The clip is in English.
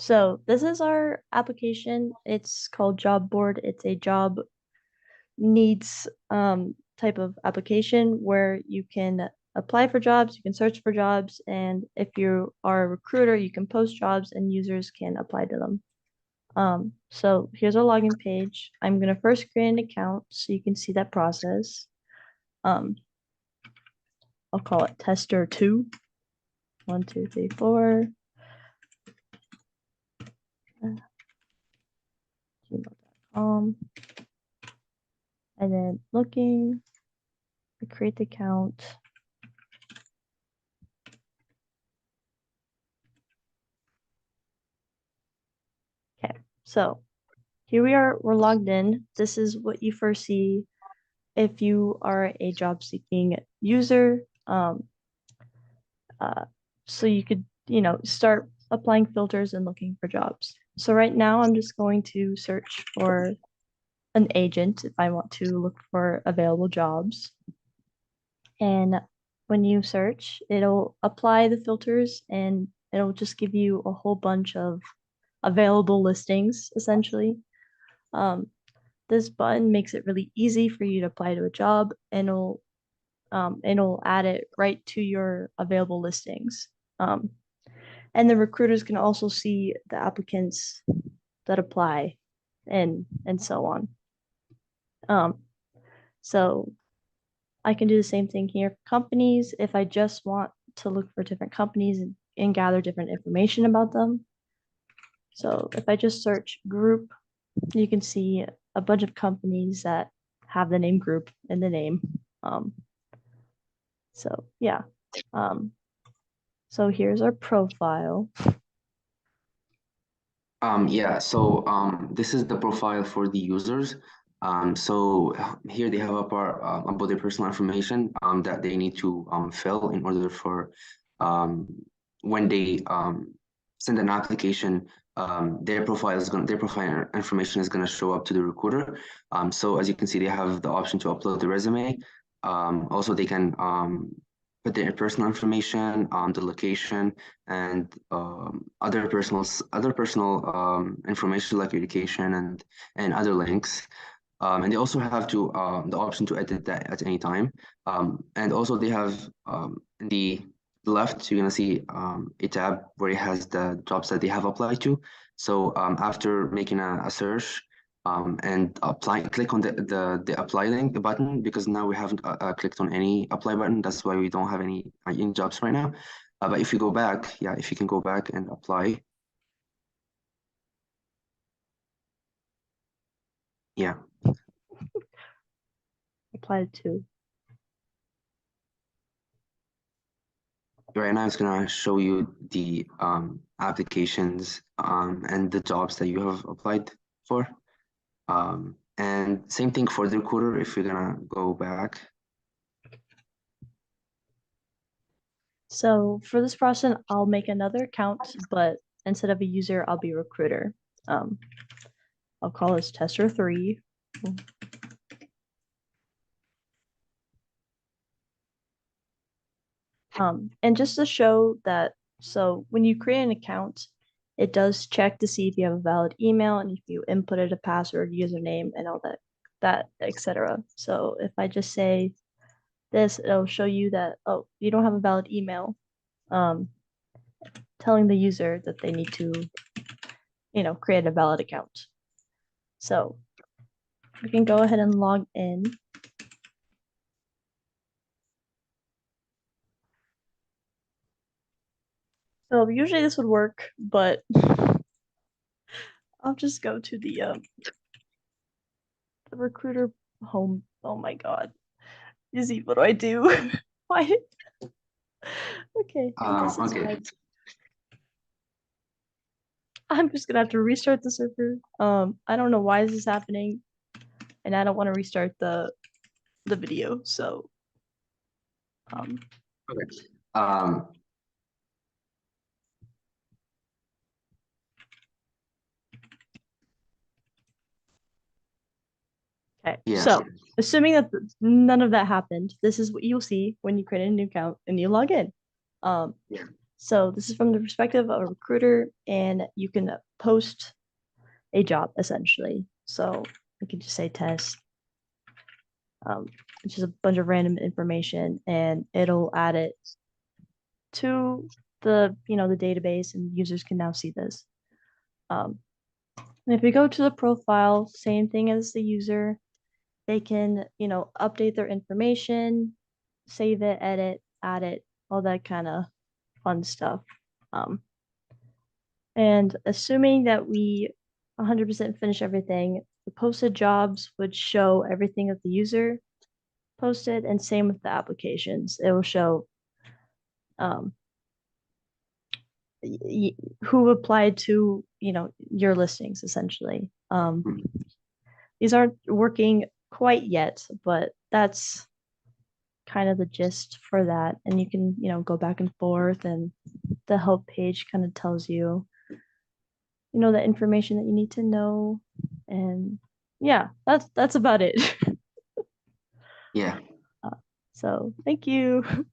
So this is our application. It's called Job Board. It's a job needs type of application where you can apply for jobs, you can search for jobs, and if you are a recruiter, you can post jobs and users can apply to them. So here's our login page. I'm gonna first create an account so you can see that process. Um, I'll call it tester 2. 1, 2, 3, 4. Gmail.com. And then looking, create the account. Okay, so here we are, we're logged in. This is what you first see if you are a job seeking user. Uh, so you could, start applying filters and looking for jobs. So right now I'm just going to search for an agent if I want to look for available jobs. And when you search, it'll apply the filters and it'll just give you a whole bunch of available listings essentially. Um, this button makes it really easy for you to apply to a job and it'll add it right to your available listings. And the recruiters can also see the applicants that apply and so on. So I can do the same thing here for companies if I just want to look for different companies and gather different information about them. So if I just search group, you can see a bunch of companies that have the name group in the name. So yeah. So here's our profile. This is the profile for the users. Here they have a part about their personal information that they need to fill in order for um, when they send an application, their profile information is gonna show up to the recruiter. So as you can see, they have the option to upload the resume. Also, they can put their personal information, the location, and other personal information like education and other links. And they also have the option to edit that at any time. And also they have in the left, you're gonna see a tab where it has the jobs that they have applied to. So after making a search and click on the apply link button, because now we haven't clicked on any apply button. That's why we don't have any jobs right now. But if you go back, if you can go back and apply. Yeah, Applied to. right now it's gonna show you the applications and the jobs that you have applied for. And same thing for the recruiter if you're gonna go back. So for this process, I'll make another account, but instead of a user, I'll be a recruiter. Um, I'll call this tester 3. And just to show that, so when you create an account, it does check to see if you have a valid email and if you inputted a password, username, and all that etc. So if I just say this, it'll show you that, oh, you don't have a valid email, um, telling the user that they need to, create a valid account. So we can go ahead and log in. So usually this would work, but I'll just go to the recruiter home. Oh my God. Izzy, what do I do? Why? Okay, this is Okay. fine. I'm just gonna have to restart the server. I don't know why this is happening, and I don't want to restart the video. So, um, Okay. Um, okay. yeah. So, assuming that none of that happened, this is what you'll see when you create a new account and you log in. Um, Yeah. So this is from the perspective of a recruiter, and you can post a job essentially. So you can just say test, um, which is a bunch of random information, and it'll add it to the the database, and users can now see this. Um, and if we go to the profile, same thing as the user, they can update their information, save it, edit, add it, all that kind of fun stuff. Um, and assuming that we 100% finish everything, the posted jobs would show everything that the user posted, and same with the applications. It will show um, who applied to your listings essentially. These aren't working quite yet, but that's kind of the gist for that. And you can go back and forth, and the help page kind of tells you the information that you need to know. And yeah, that's about it. Yeah. So thank you.